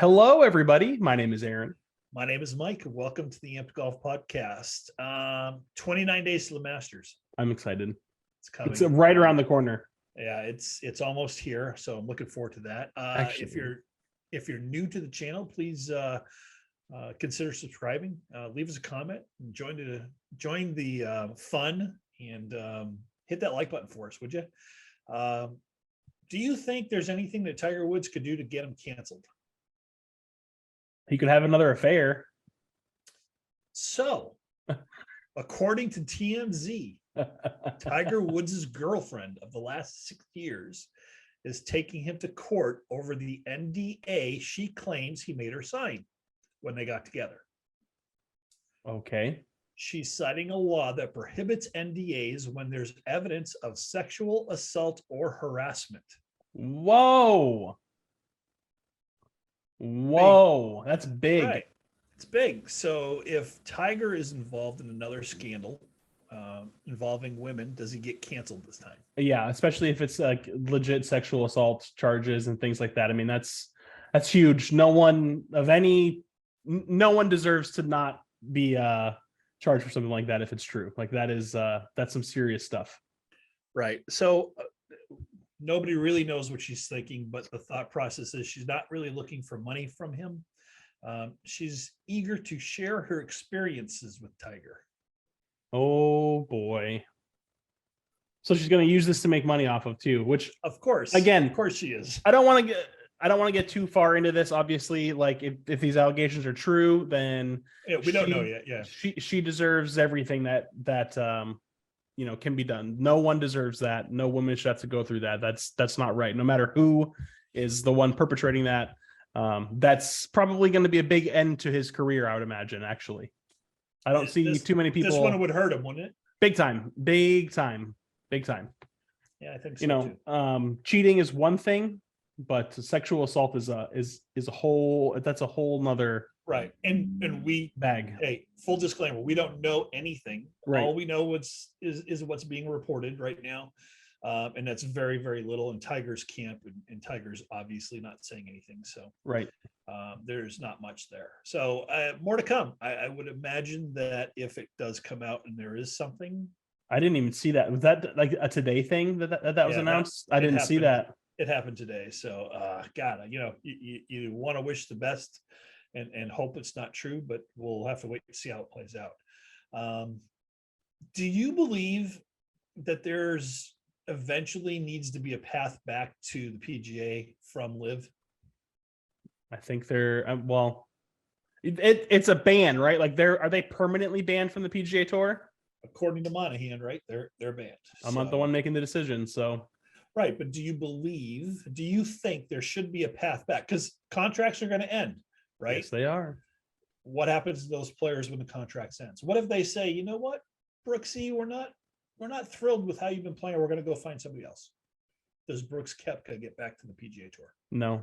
Hello, everybody. My name is Aaron. My name is Mike. Welcome to the AMPED Golf Podcast. 29 days to the Masters. I'm excited. It's coming. It's right around the corner. Yeah, it's almost here, so I'm looking forward to that. If you're new to the channel, please consider subscribing. Leave us a comment. And join the fun and hit that like button for us, would you? Do you think there's anything that Tiger Woods could do to get him canceled? He could have another affair. So, according to TMZ, Tiger Woods' girlfriend of the last 6 years is taking him to court over the NDA she claims he made her sign when they got together. Okay. She's citing a law that prohibits NDAs when there's evidence of sexual assault or harassment. Whoa. Whoa, that's big. Right. It's big. So if Tiger is involved in another scandal involving women, does he get canceled this time? Yeah, especially if it's like legit sexual assault charges and things like that. I mean, that's huge. No one deserves to not be charged for something like that if it's true. Like that's some serious stuff. Right. So nobody really knows what she's thinking, but the thought process is she's not really looking for money from him. She's eager to share her experiences with Tiger. Oh boy. So she's going to use this to make money off of too, which of course she is. I don't want to get too far into this. Obviously, like if these allegations are true, then we don't know yet. Yeah. She deserves everything that can be done. No one deserves that. No woman should have to go through that. That's not right. No matter who is the one perpetrating that, that's probably going to be a big end to his career, I would imagine. Actually, I don't see too many people. This one would hurt him, wouldn't it? Big time. Yeah, I think so. Too. Cheating is one thing, but sexual assault is a whole. That's a whole nother. Right. And we bag. Hey, full disclaimer, we don't know anything. Right. All we know is what's being reported right now. And that's very, very little in Tiger's camp, and Tiger's obviously not saying anything. So right. There's not much there. So more to come. I would imagine that if it does come out and there is something. I didn't even see that. Was that like a today thing that was announced? I didn't see that. It happened today. So God, you want to wish the best and hope it's not true, but we'll have to wait to see how it plays out. Do you believe that there's eventually needs to be a path back to the PGA from LIV? I think they're it's a ban, right? Like are they permanently banned from the PGA Tour? According to Monahan, right? They're banned. I'm not the one making the decision, so. Right, but do you think there should be a path back? Because contracts are going to end, right? Yes, they are. What happens to those players when the contract ends? What if they say, you know what, Brooksy, we're not thrilled with how you've been playing. We're going to go find somebody else. Does Brooks Koepka get back to the PGA Tour? No.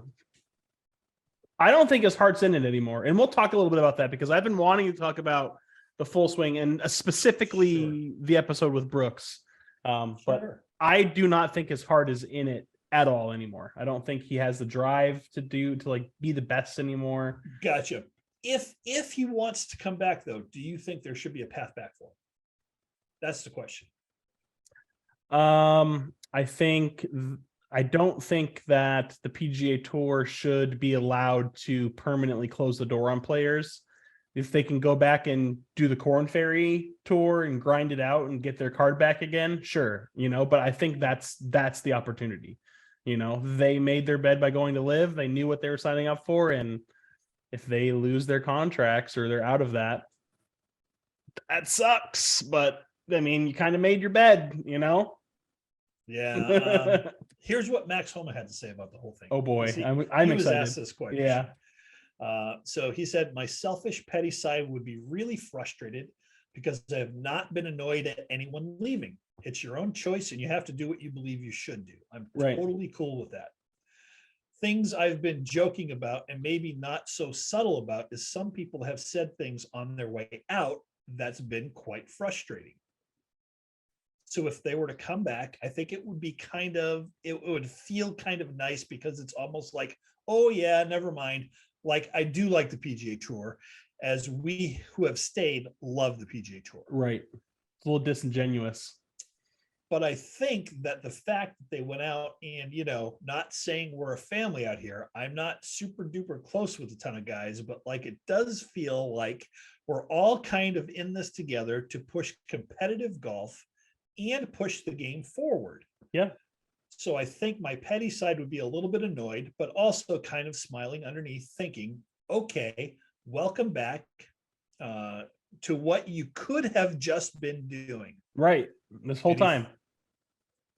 I don't think his heart's in it anymore. And we'll talk a little bit about that because I've been wanting to talk about the full swing and specifically the episode with Brooks. But I do not think his heart is in it at all anymore. I don't think he has the drive to be the best anymore. Gotcha. If he wants to come back though, do you think there should be a path back for him? That's the question. I don't think that the PGA Tour should be allowed to permanently close the door on players. If they can go back and do the Corn Ferry Tour and grind it out and get their card back again, sure, but I think that's the opportunity. They made their bed by going to LIV. They knew what they were signing up for, and if they lose their contracts or they're out of that sucks. But I mean, you kind of made your bed, Yeah. Here's what Max Homa had to say about the whole thing. Oh boy, I'm he was excited. asked this question. Yeah. So he said, my selfish, petty side would be really frustrated because I have not been annoyed at anyone leaving. It's your own choice and you have to do what you believe you should do. I'm totally cool with that. Things I've been joking about and maybe not so subtle about is some people have said things on their way out that's been quite frustrating. So if they were to come back, I think it would be it would feel kind of nice because it's almost like, oh yeah, never mind. like I do like the PGA Tour, as we who have stayed love the PGA Tour. Right. It's a little disingenuous. But I think that the fact that they went out and, not saying we're a family out here, I'm not super duper close with a ton of guys, but like it does feel like we're all kind of in this together to push competitive golf and push the game forward. Yeah. So I think my petty side would be a little bit annoyed, but also kind of smiling underneath, thinking, okay, welcome back to what you could have just been doing. Right. This whole time.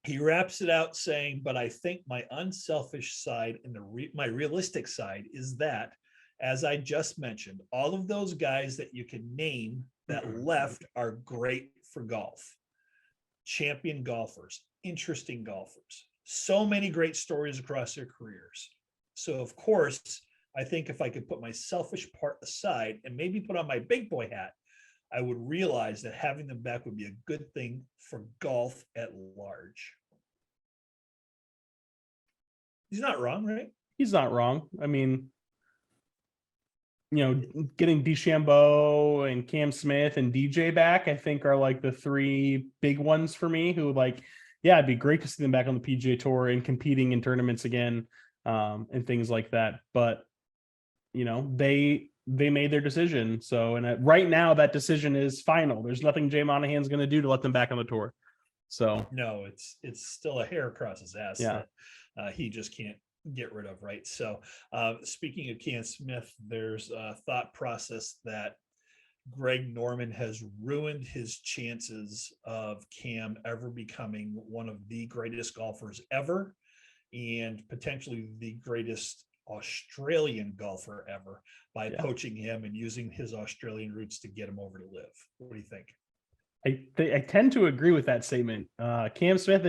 He wraps it out saying, but I think my unselfish side and my realistic side is that, as I just mentioned, all of those guys that you can name that left are great for golf. Champion golfers, interesting golfers, so many great stories across their careers. So of course, I think if I could put my selfish part aside and maybe put on my big boy hat, I would realize that having them back would be a good thing for golf at large. He's not wrong, right? He's not wrong. I mean, getting DeChambeau and Cam Smith and DJ back, I think are like the three big ones for me who it'd be great to see them back on the PGA Tour and competing in tournaments again, and things like that. But, they made their decision. So, and right now that decision is final. There's nothing Jay Monahan's going to do to let them back on the tour. So no, it's still a hair across his ass that he just can't get rid of. Right. So speaking of Cam Smith, there's a thought process that Greg Norman has ruined his chances of Cam ever becoming one of the greatest golfers ever, and potentially the greatest Australian golfer ever, by poaching him and using his Australian roots to get him over to live. What do you think? I tend to agree with that statement. Cam Smith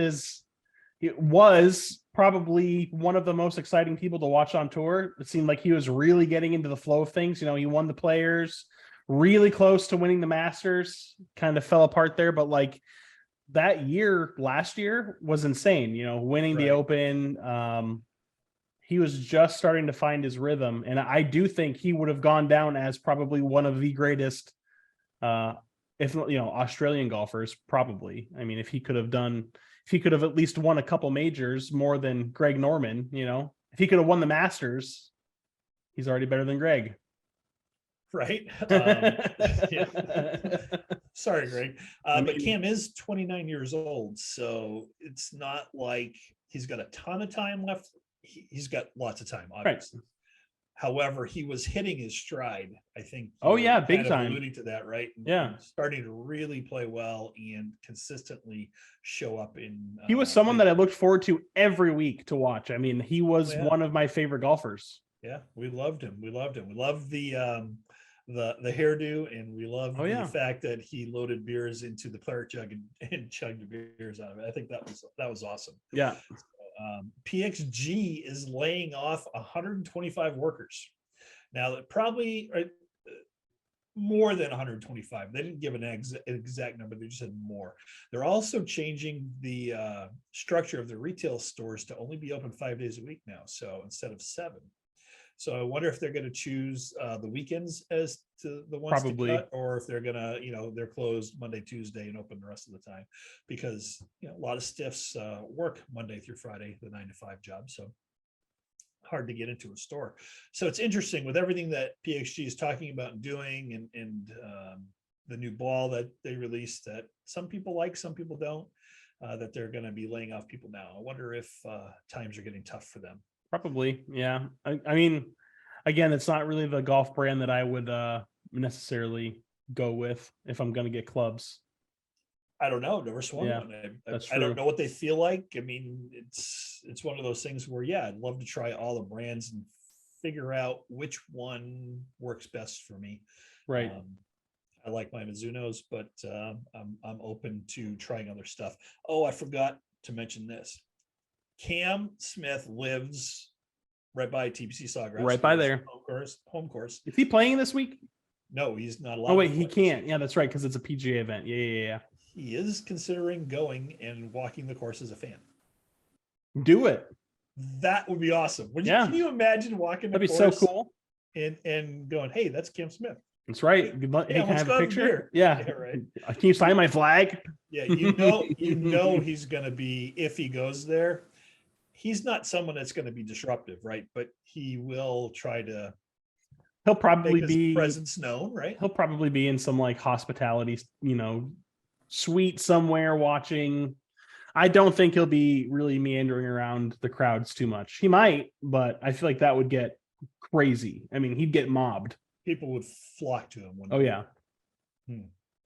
was probably one of the most exciting people to watch on tour. It seemed like he was really getting into the flow of things. He won the Players, really close to winning the Masters, kind of fell apart there. But that year, last year was insane, winning the Open. He was just starting to find his rhythm. And I do think he would have gone down as probably one of the greatest, if Australian golfers, probably. I mean, if he could have at least won a couple majors more than Greg Norman, if he could have won the Masters, he's already better than Greg. Right. Sorry, Greg. But Cam is 29 years old. So it's not like he's got a ton of time left. He's got lots of time, obviously. Right. However, he was hitting his stride, I think. Big time. Alluding to that, right? And starting to really play well and consistently show up in. He was someone that I looked forward to every week to watch. I mean, he was one of my favorite golfers. Yeah, we loved him. We loved the hairdo, and we loved the fact that he loaded beers into the claret jug and chugged the beers out of it. I think that was awesome. Yeah. PXG is laying off 125 workers. Now, that probably more than 125. They didn't give an exact number. They just said more. They're also changing the structure of the retail stores to only be open 5 days a week now. So instead of 7. So I wonder if they're going to choose the weekends as to the ones to cut, or if they're going to, they're closed Monday, Tuesday, and open the rest of the time, because a lot of stiffs work Monday through Friday, the 9 to 5 job. So hard to get into a store. So it's interesting with everything that PXG is talking about and doing, and the new ball that they released that some people like, some people don't, that they're going to be laying off people now. I wonder if times are getting tough for them. Probably. Yeah. I mean, again, it's not really the golf brand that I would necessarily go with if I'm going to get clubs. I don't know. Never swung one. I don't know what they feel like. I mean, it's one of those things where, I'd love to try all the brands and figure out which one works best for me. Right. I like my Mizunos, but I'm open to trying other stuff. Oh, I forgot to mention this. Cam Smith lives right by TPC Sawgrass. Right by there. Home course. Is he playing this week? No, he's not allowed. Oh, wait, he can't. Yeah, that's right, because it's a PGA event. Yeah. He is considering going and walking the course as a fan. Do it. That would be awesome. Can you imagine walking the course? That'd be so cool. and going, hey, that's Cam Smith. That's right. Good luck. Hey, Yeah, can I let's have go a have a picture? beer. Yeah. Yeah, right. Can you sign my flag? Yeah, he's going to be, if he goes there, he's not someone that's going to be disruptive, right? But he will try to He'll make probably his be presence known, right? he'll probably be in some like hospitality, suite somewhere watching. I don't think he'll be really meandering around the crowds too much. He might, but I feel like that would get crazy. I mean, he'd get mobbed. People would flock to him. Oh yeah.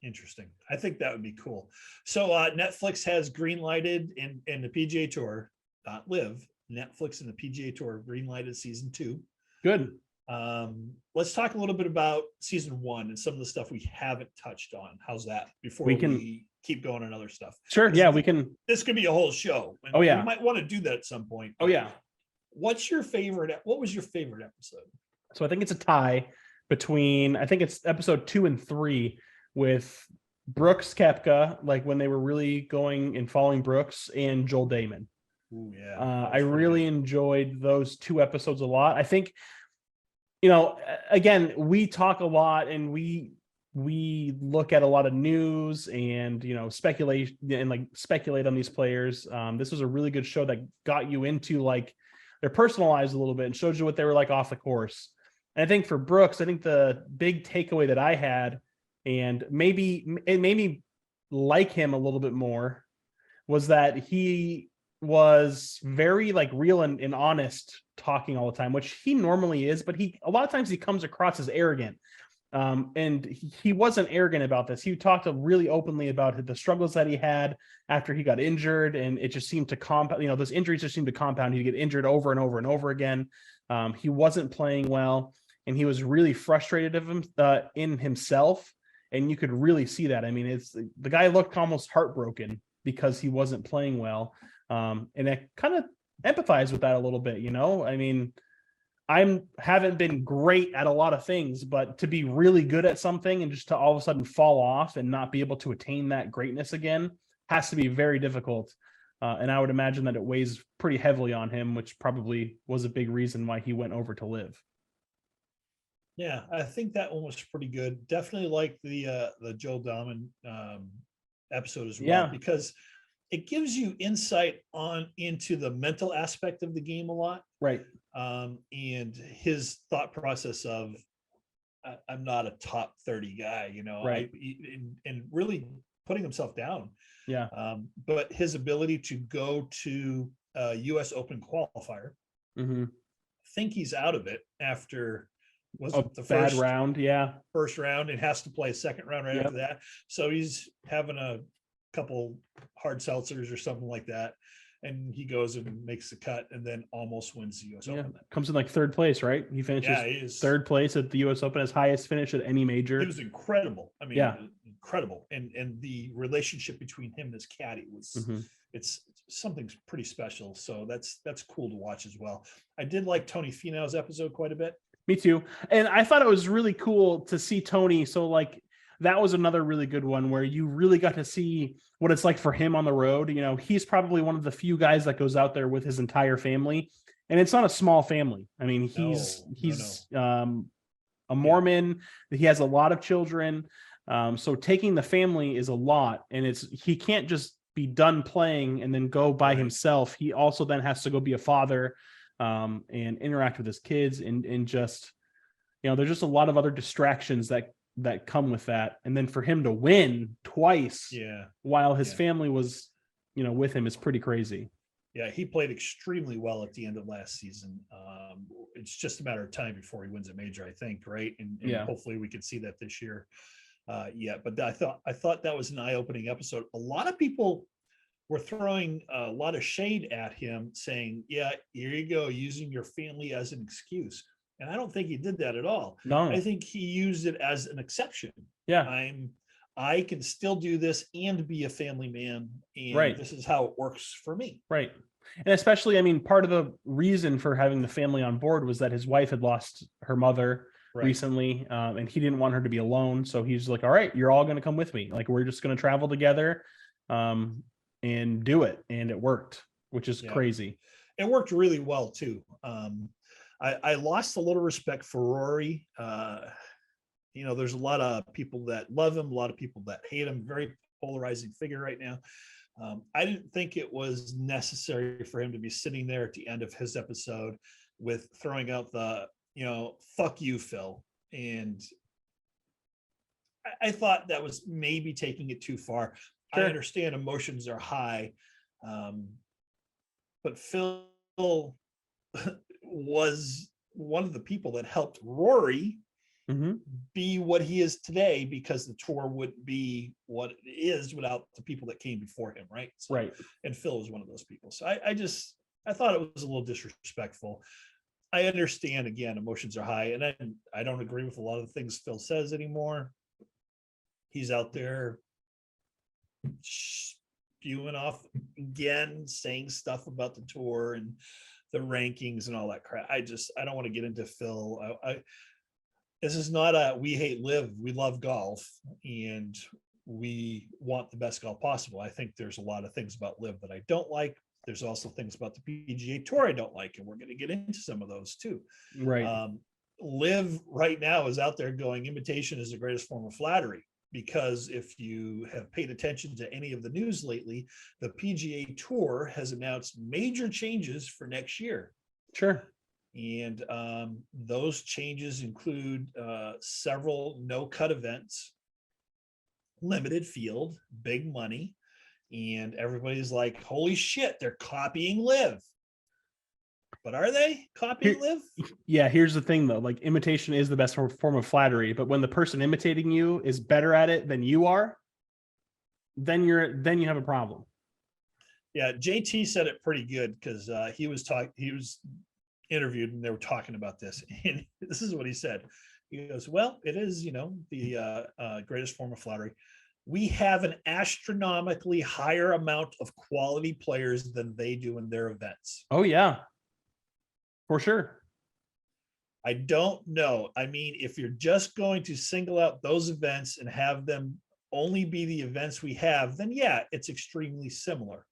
Interesting. I think that would be cool. So Netflix has green lighted in the PGA Tour, not live. Netflix and the PGA Tour green lighted season 2. Good. Let's talk a little bit about season 1 and some of the stuff we haven't touched on. How's that before we keep going on other stuff? Sure. Yeah, we can. This could be a whole show. Oh yeah. We might want to do that at some point. Oh yeah. What was your favorite episode? So I think it's a tie between, I think it's episode 2 and 3 with Brooks Koepka, like when they were really going and following Brooks, and Joel Damon. Ooh, yeah. I really enjoyed those 2 episodes a lot. I think, again, we talk a lot and we look at a lot of news and, speculation and like speculate on these players. This was a really good show that got you into like their personal lives a little bit and showed you what they were like off the course. And I think for Brooks, I think the big takeaway that I had, and maybe it made me like him a little bit more, was that he was very like real and honest talking all the time, which he normally is, but a lot of times he comes across as arrogant. And he wasn't arrogant about this. He talked really openly about the struggles that he had after he got injured, and it just seemed to compound. Those injuries just seemed to compound. He'd get injured over and over and over again. He wasn't playing well, and he was really frustrated in himself. And you could really see that. I mean, the guy looked almost heartbroken because he wasn't playing well. And I kind of empathize with that a little bit, I mean, haven't been great at a lot of things, but to be really good at something and just to all of a sudden fall off and not be able to attain that greatness again has to be very difficult. And I would imagine that it weighs pretty heavily on him, which probably was a big reason why he went over to live. Yeah, I think that one was pretty good. Definitely like the Joel Damon episode as well, because it gives you insight into the mental aspect of the game a lot. Right. And his thought process of I'm not a top 30 guy, right. And really putting himself down. Yeah. But his ability to go to a US Open qualifier, think he's out of it after the first round. Yeah. First round, and has to play a second round right after that. So he's having a couple hard seltzers or something like that. And he goes and makes the cut and then almost wins the US Open. Comes in like 3rd place, right? He finishes 3rd place at the US Open, his highest finish at any major. It was incredible. I mean, incredible. And the relationship between him and his caddy was it's something pretty special. So that's cool to watch as well. I did like Tony Finau's episode quite a bit. Me too. And I thought it was really cool to see Tony. So like that was another really good one where you really got to see what it's like for him on the road. He's probably one of the few guys that goes out there with his entire family, and it's not a small family. I mean, he's a Mormon. He has a lot of children. So taking the family is a lot, and he can't just be done playing and then go by himself. He also then has to go be a father, and interact with his kids and just, there's just a lot of other distractions that come with that. And then for him to win twice while his family was, with him is pretty crazy. Yeah, he played extremely well at the end of last season. It's just a matter of time before he wins a major, I think, right? And hopefully we can see that this year. But I thought that was an eye-opening episode. A lot of people were throwing a lot of shade at him, saying, yeah, here you go, using your family as an excuse. And I don't think he did that at all. No, I think he used it as an exception. Yeah. I can still do this and be a family man. And this is how it works for me. Right. And especially, I mean, part of the reason for having the family on board was that his wife had lost her mother recently, and he didn't want her to be alone. So he's like, all right, you're all going to come with me. Like, we're just going to travel together and do it. And it worked, which is crazy. It worked really well too. I lost a little respect for Rory. There's a lot of people that love him, a lot of people that hate him. Very polarizing figure right now. I didn't think it was necessary for him to be sitting there at the end of his episode with throwing out the, fuck you, Phil. And I thought that was maybe taking it too far. Sure. I understand emotions are high, but Phil was one of the people that helped Rory be what he is today, because the tour wouldn't be what it is without the people that came before him, right? So, right. And Phil was one of those people. So I thought it was a little disrespectful. I understand, again, emotions are high, and I don't agree with a lot of the things Phil says anymore. He's out there spewing off again, saying stuff about the tour and the rankings and all that crap. I don't want to get into Phil. This is not a we hate live, we love golf, and we want the best golf possible. I think there's a lot of things about live that I don't like. There's also things about the PGA Tour I don't like, and we're going to get into some of those too. Right. Live right now is out there going, imitation is the greatest form of flattery. Because if you have paid attention to any of the news lately, the PGA Tour has announced major changes for next year. Sure. And those changes include several no-cut events, limited field, big money, and everybody's like, holy shit, they're copying Live. But are they copying Live? Yeah, here's the thing though, like imitation is the best form of flattery, but when the person imitating you is better at it than you are, then you have a problem. Yeah, JT said it pretty good, because he was interviewed and they were talking about this, and this is what he said. He goes, well, it is, the greatest form of flattery. We have an astronomically higher amount of quality players than they do in their events. Oh yeah. For sure. I don't know. I mean, if you're just going to single out those events and have them only be the events we have, then yeah, it's extremely similar.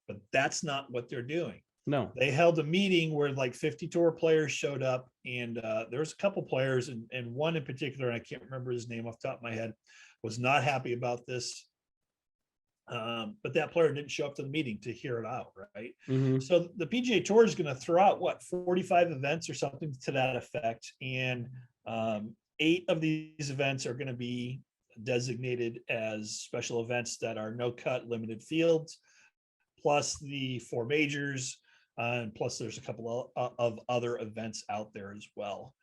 But that's not what they're doing. No. They held a meeting where like 50 tour players showed up, and there's a couple players, and one in particular, and I can't remember his name off the top of my head, was not happy about this. But that player didn't show up to the meeting to hear it out, right? So the PGA Tour is going to throw out 45 events or something to that effect, and 8 of these events are going to be designated as special events that are no cut, limited fields, plus the 4 majors, and plus there's a couple of other events out there as well.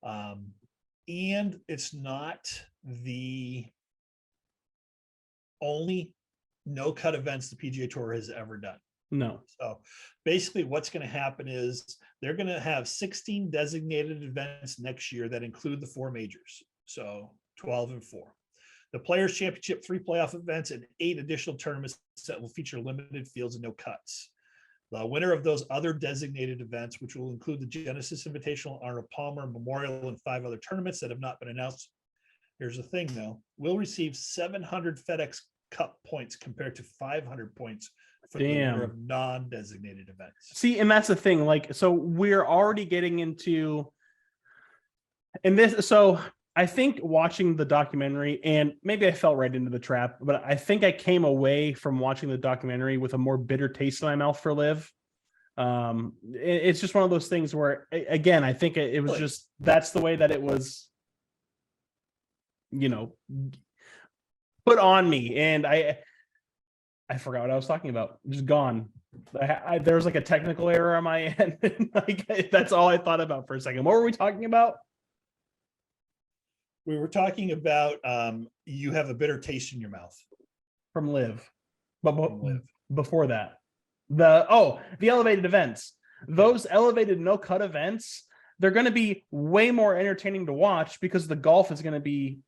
And it's not the only no cut events the PGA Tour has ever done. No. So basically what's going to happen is they're going to have 16 designated events next year that include the 4 majors. So 12 and 4. The Players Championship, 3 playoff events, and 8 additional tournaments that will feature limited fields and no cuts. The winner of those other designated events, which will include the Genesis Invitational, Arnold Palmer Memorial, and 5 other tournaments that have not been announced. Here's the thing though, will receive 700 FedEx Cup points compared to 500 points for the winner of non-designated events. See, and that's the thing, like, so we're already getting into, and this, so I think watching the documentary, and maybe I fell right into the trap, but I think I came away from watching the documentary with a more bitter taste in my mouth for Liv. It's just one of those things where, again, I think it was just, that's the way that it was, put on me, and I forgot what I was talking about. Just gone. There was like a technical error on my end. Like, that's all I thought about for a second. What were we talking about? We were talking about you have a bitter taste in your mouth from Liv, but before that, the elevated events. Those elevated no cut events, they're going to be way more entertaining to watch because the golf is going to be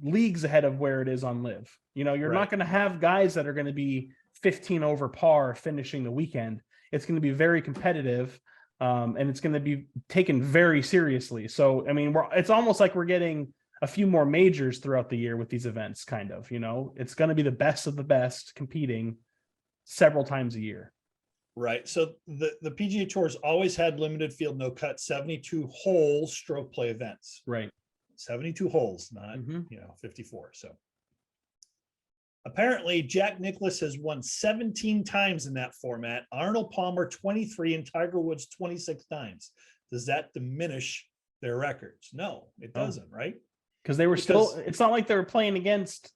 leagues ahead of where it is on Liv. You're not going to have guys that are going to be 15 over par finishing the weekend. It's going to be very competitive, and it's going to be taken very seriously. So, I mean, it's almost like we're getting a few more majors throughout the year with these events, kind of. It's going to be the best of the best competing several times a year. Right. So the PGA Tour's always had limited field, no cut, 72 hole stroke play events. Right. 72 holes, not, Mm-hmm. 54. So apparently Jack Nicklaus has won 17 times in that format, Arnold Palmer 23, and Tiger Woods 26 times. Does that diminish their records? No, it doesn't, right? Because they were still, it's not like they were playing against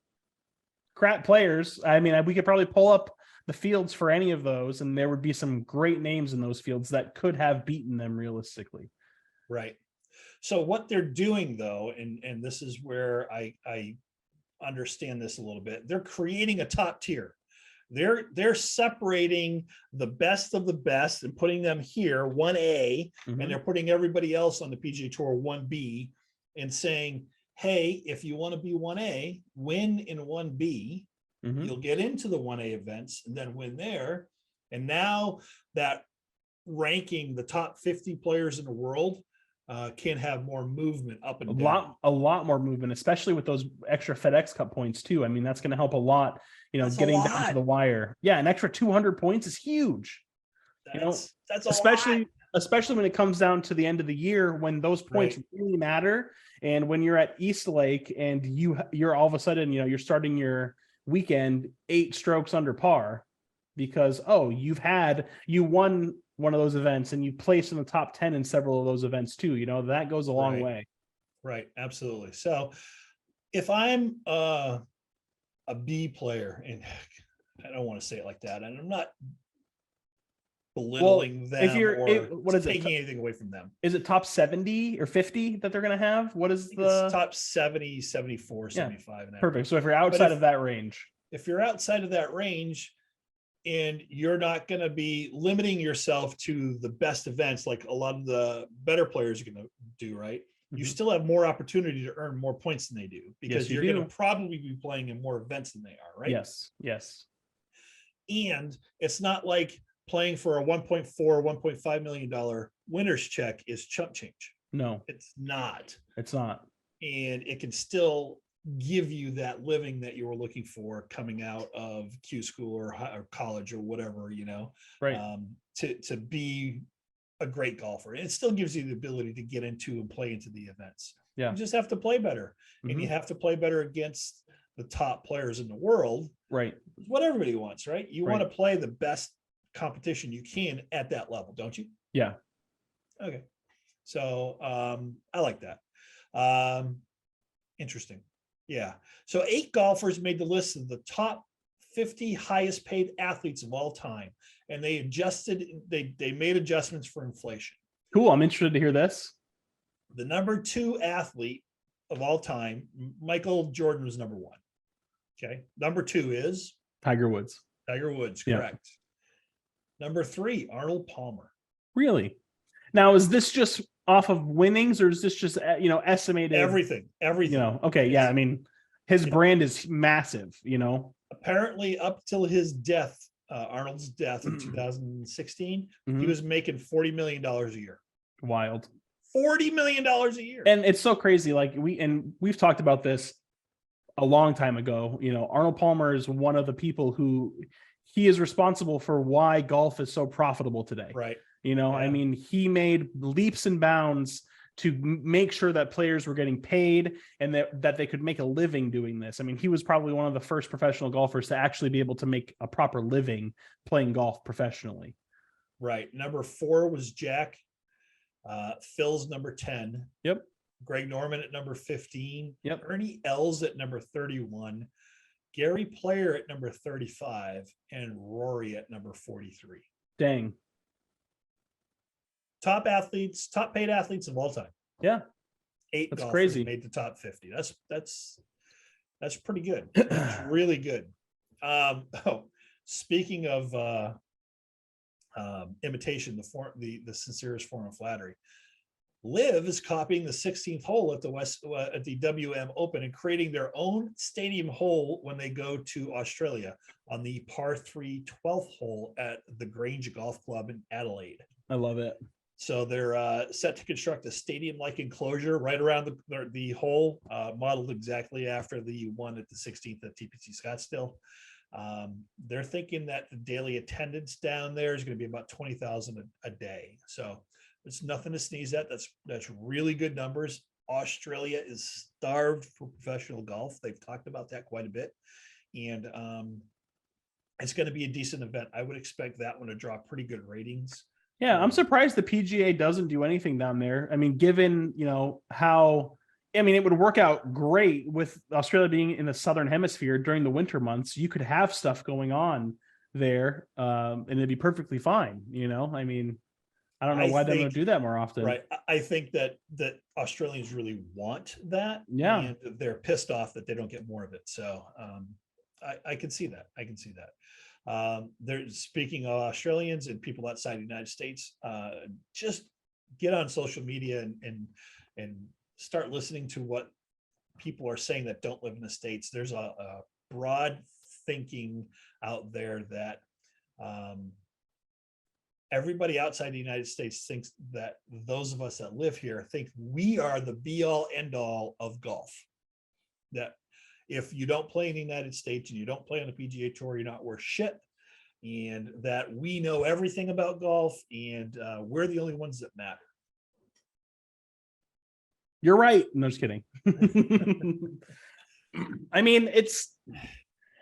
crap players. I mean, we could probably pull up the fields for any of those, and there would be some great names in those fields that could have beaten them realistically. Right. So what they're doing though, and this is where I understand this a little bit, they're creating a top tier. They're separating the best of the best and putting them here 1A, Mhm. and they're putting everybody else on the PGA Tour 1B, and saying, hey, if you want to be 1A, win in 1B, Mhm. you'll get into the 1A events and then win there. And now that ranking the top 50 players in the world can have more movement up and down. A lot more movement, especially with those extra FedEx Cup points too. I mean, that's going to help a lot, That's a getting down to lot. the wire. Yeah, an extra 200 points is huge. That's a especially lot. especially when it comes down to the end of the year, when those points Right. really matter, and when you're at East Lake and you're all of a sudden, you're starting your weekend 8 strokes under par because you won one of those events and you placed in the top 10 in several of those events too. That goes a long Right. way. Right, absolutely. So if I'm a B player, and I don't want to say it like that, and I'm not belittling them or taking anything away from them. Is it top 70 or 50 that they're going to have? What is It's top 70, 74, 75. Perfect. So if you're outside of that range. If you're outside of that range and you're not going to be limiting yourself to the best events like a lot of the better players are going to do, right? You still have more opportunity to earn more points than they do, because you're going to probably be playing in more events than they are, right? Yes. And it's not like playing for a $1.4 million winner's check is chump change. No, it's not. And it can still give you that living that you were looking for coming out of Q school or college or whatever, right. To be a great golfer. And it still gives you the ability to get into and play into the events. You just have to play better. And you have to play better against the top players in the world. Right. What everybody wants, right? You want to play the best competition you can at that level, don't you? Yeah. Okay. So I like that. Interesting. Yeah. So 8 golfers made the list of the top 50 highest paid athletes of all time, and they made adjustments for inflation. Cool. I'm interested to hear this. The number 2 athlete of all time, Michael Jordan, was number 1. Okay. Number 2 is Tiger Woods. Correct. Yeah. Number 3, Arnold Palmer. Really? Now, is this just off of winnings, or is this just estimated? Everything. Okay. Yeah. I mean, his brand is massive. Apparently, up till his death, Arnold's death in 2016, he was making $40 million a year. Wild. $40 million a year. And it's so crazy. Like we've talked about this a long time ago. Arnold Palmer is one of the people who he is responsible for why golf is so profitable today. Right. I mean, he made leaps and bounds to make sure that players were getting paid and that they could make a living doing this. I mean, he was probably one of the first professional golfers to actually be able to make a proper living playing golf professionally. Right. Number 4 was Jack. Phil's number 10. Yep. Greg Norman at number 15. Yep. Ernie Els at number 31. Gary Player at number 35. And Rory at number 43. Dang. Top paid athletes of all time. Yeah. 8 That's golfers crazy. made the top 50. That's pretty good. That's really good. Speaking of imitation, the sincerest form of flattery, Liv is copying the 16th hole at the WM Open and creating their own stadium hole when they go to Australia on the par 3 12th hole at the Grange Golf Club in Adelaide. I love it. So they're set to construct a stadium-like enclosure right around the hole, modeled exactly after the one at the 16th at TPC Scottsdale. They're thinking that the daily attendance down there is going to be about 20,000 a day. So it's nothing to sneeze at. That's really good numbers. Australia is starved for professional golf. They've talked about that quite a bit. And it's going to be a decent event. I would expect that one to draw pretty good ratings. Yeah, I'm surprised the PGA doesn't do anything down there. I mean, given, how, I mean, it would work out great with Australia being in the Southern Hemisphere during the winter months. You could have stuff going on there, and it'd be perfectly fine. I mean, I don't know why they don't do that more often. Right. I think that Australians really want that. Yeah. And they're pissed off that they don't get more of it. So I can see that. I can see that. They're speaking of Australians and people outside the United States, just get on social media and start listening to what people are saying that don't live in the States. There's a broad thinking out there that everybody outside the United States thinks that those of us that live here think we are the be all end all of golf. That if you don't play in the United States and you don't play on the PGA Tour, you're not worth shit. And that we know everything about golf and we're the only ones that matter. You're right. No, just kidding. I mean, it's,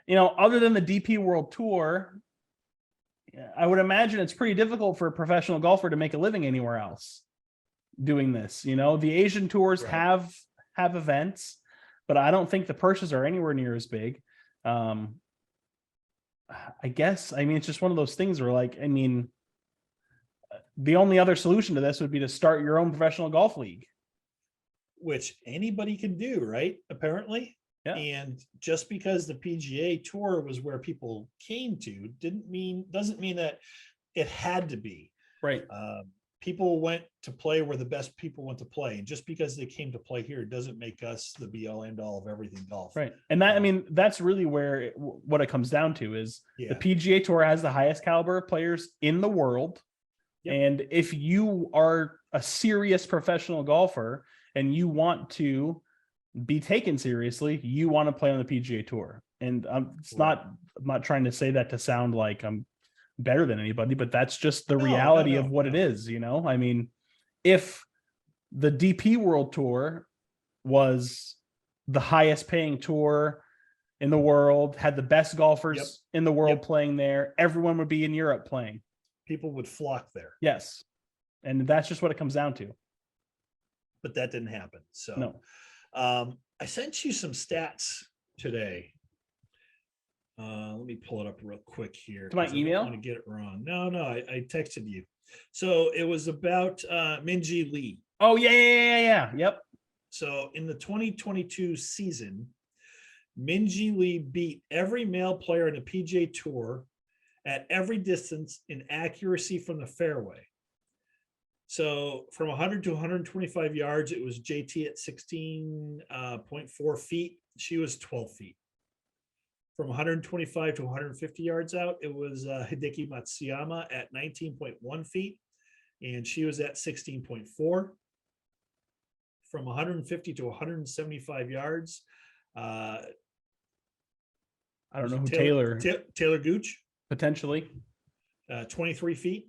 other than the DP World Tour, I would imagine it's pretty difficult for a professional golfer to make a living anywhere else doing this. The Asian tours have events, but I don't think the purses are anywhere near as big. I guess, it's just one of those things where the only other solution to this would be to start your own professional golf league. Which anybody can do, right? Apparently. Yeah. And just because the PGA Tour was where people came to doesn't mean that it had to be. Right. People went to play where the best people went to play. And just because they came to play here doesn't make us the be all end all of everything golf. Right. And that, that's really where what it comes down to is the PGA Tour has the highest caliber of players in the world. Yep. And if you are a serious professional golfer and you want to be taken seriously, you want to play on the PGA Tour. And I'm not trying to say that to sound like I'm better than anybody, but that's just the reality of what it is. If the DP World Tour was the highest paying tour in the world, had the best golfers in the world playing there, everyone would be in Europe playing. People would flock there. Yes. And that's just what it comes down to. But that didn't happen. So no. I sent you some stats today. Let me pull it up real quick here. To my email? I don't want to get it wrong. No, I texted you. So it was about Minjee Lee. Oh, yeah. Yep. So in the 2022 season, Minjee Lee beat every male player in the PGA Tour at every distance in accuracy from the fairway. So from 100 to 125 yards, it was JT at 16.4 feet. She was 12 feet. From 125 to 150 yards out, it was Hideki Matsuyama at 19.1 feet, and she was at 16.4. From 150 to 175 yards, I don't know who Taylor Gooch, potentially 23 feet.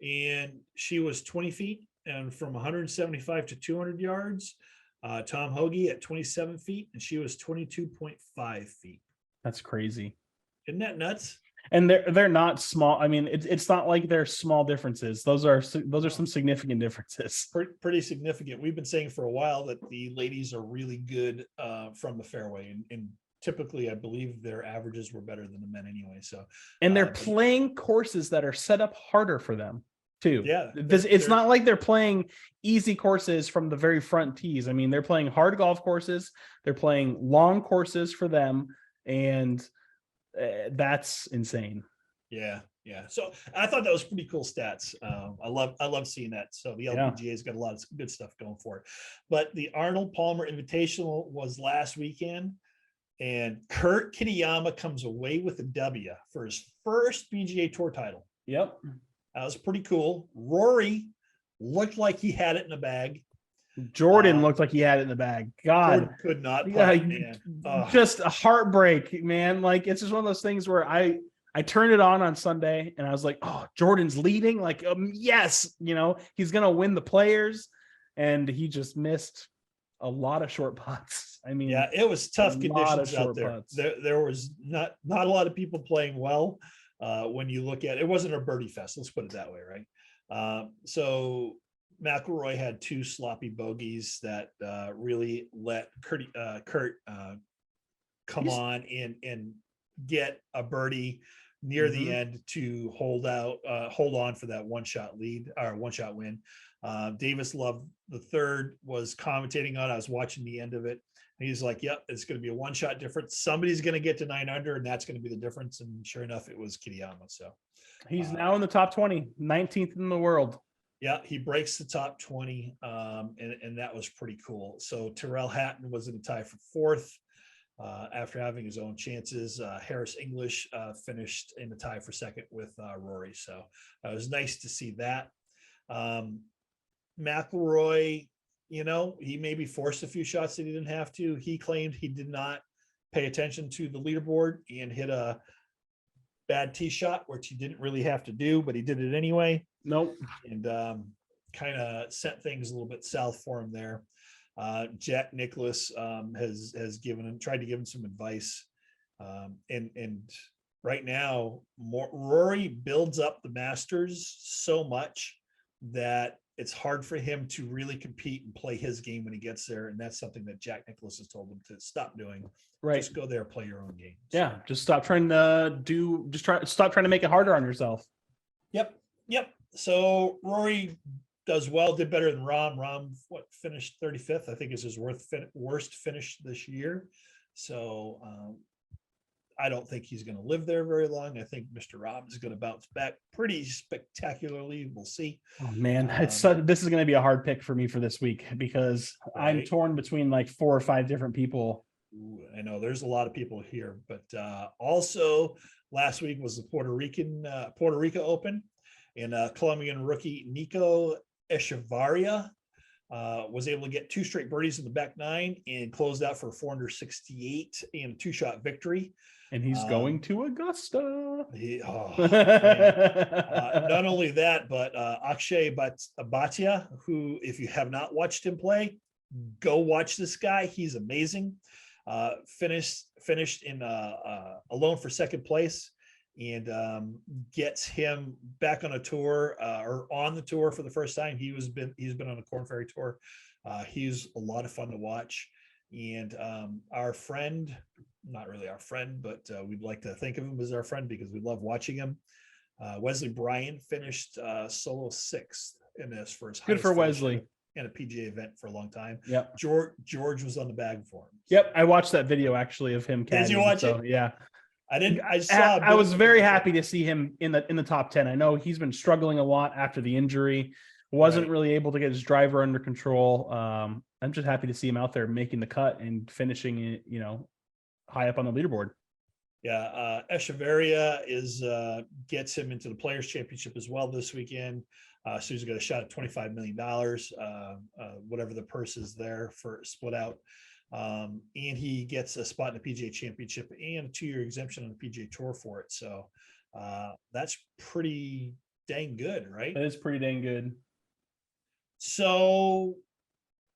And she was 20 feet. And from 175 to 200 yards, Tom Hoagie at 27 feet, and she was 22.5 feet. That's crazy. Isn't that nuts? And they're not small. It's not like they're small differences. Those are some significant differences. Pretty significant. We've been saying for a while that the ladies are really good from the fairway, and typically I believe their averages were better than the men anyway. So, and they're playing courses that are set up harder for them too. Yeah. It's not like they're playing easy courses from the very front tees. They're playing hard golf courses. They're playing long courses for them. And that's insane. Yeah. So I thought that was pretty cool stats. I love seeing that. So the LPGA's got a lot of good stuff going for it. But the Arnold Palmer Invitational was last weekend, and Kurt Kitayama comes away with a W for his first PGA Tour title. Yep. That was pretty cool. Rory looked like he had it in the bag. Jordan looked like he had it in the bag. God, Jordan could not yeah, putt, man. just a heartbreak, man. Like it's just one of those things where I turned it on Sunday and I was like, oh, Jordan's leading. Like, yes, he's gonna win the Players, and he just missed a lot of short putts. I mean, yeah, it was tough conditions out there. Putts. There was not a lot of people playing well. When you look at it, wasn't a birdie fest. Let's put it that way, right? So McIlroy had 2 sloppy bogeys that really let Kurt come on and get a birdie near the end to hold on for that one-shot lead or one-shot win. Davis Love the third was commentating on. I was watching the end of it. And he's like, "Yep, it's going to be a one-shot difference. Somebody's going to get to 9 under, and that's going to be the difference." And sure enough, it was Kitayama. So he's now in the top 20, 19th in the world. Yeah, he breaks the top 20, and that was pretty cool. So Tyrrell Hatton was in a tie for 4th after having his own chances. Harris English finished in the tie for 2nd with Rory. So it was nice to see that. McIlroy, he maybe forced a few shots that he didn't have to. He claimed he did not pay attention to the leaderboard and hit a bad tee shot, which he didn't really have to do, but he did it anyway. Nope. And kind of sent things a little bit south for him there. Jack Nicklaus has tried to give him some advice. And right now, Rory builds up the Masters so much that it's hard for him to really compete and play his game when he gets there. And that's something that Jack Nicklaus has told him to stop doing. Right. Just go there, play your own game. Yeah. Just stop trying to stop trying to make it harder on yourself. Yep. So Rory does well, did better than Rahm. Rahm, finished 35th, I think is his worst finish this year. So I don't think he's going to live there very long. I think Mr. Rahm is going to bounce back pretty spectacularly. We'll see. Oh man, this is going to be a hard pick for me for this week because right. I'm torn between like 4 or 5 different people. Ooh, I know there's a lot of people here, but also last week was the Puerto Rico Open, and Colombian rookie Nico Echevarria was able to get 2 straight birdies in the back 9 and closed out for a 468 and a 2-shot victory. And he's going to Augusta. Not only that, but Akshay Bhatia, who, if you have not watched him play, go watch this guy. He's amazing. Finished in alone for 2nd place, and gets him back on a tour or on the tour for the first time. He's been on a Corn Ferry tour. He's a lot of fun to watch. And our friend, not really our friend, but we'd like to think of him as our friend because we love watching him. Wesley Bryan finished solo 6th in this for his good for Wesley in a PGA event for a long time. Yeah, George was on the bag for him. Yep, I watched that video actually of him. Did you watch it? Yeah, I didn't. I saw. I was very happy to see him in the top 10. I know he's been struggling a lot after the injury. Wasn't really able to get his driver under control. I'm just happy to see him out there making the cut and finishing it, high up on the leaderboard. Yeah, Echevarria gets him into the Players Championship as well this weekend. So he's got a shot at $25 million, whatever the purse is there for split out. And he gets a spot in the PGA Championship and a 2-year exemption on the PGA Tour for it. So that's pretty dang good, right? That is pretty dang good. So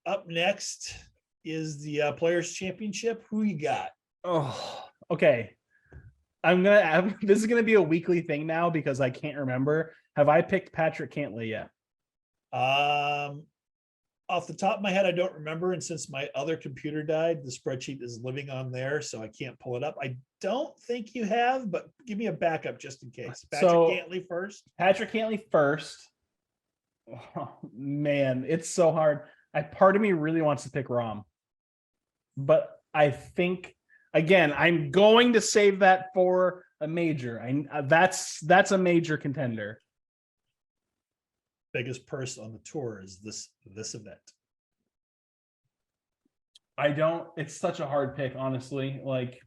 up next is the Players Championship. Who you got? Oh, okay. This is gonna be a weekly thing now because I can't remember. Have I picked Patrick Cantlay yet? Off the top of my head, I don't remember. And since my other computer died, the spreadsheet is living on there, so I can't pull it up. I don't think you have, but give me a backup just in case. Patrick Cantlay first. Patrick Cantlay first. Oh, man, it's so hard. Part of me really wants to pick Rahm, but I think again I'm going to save that for a major. That's a major contender. Biggest purse on the tour is this event. It's such a hard pick, honestly. Like,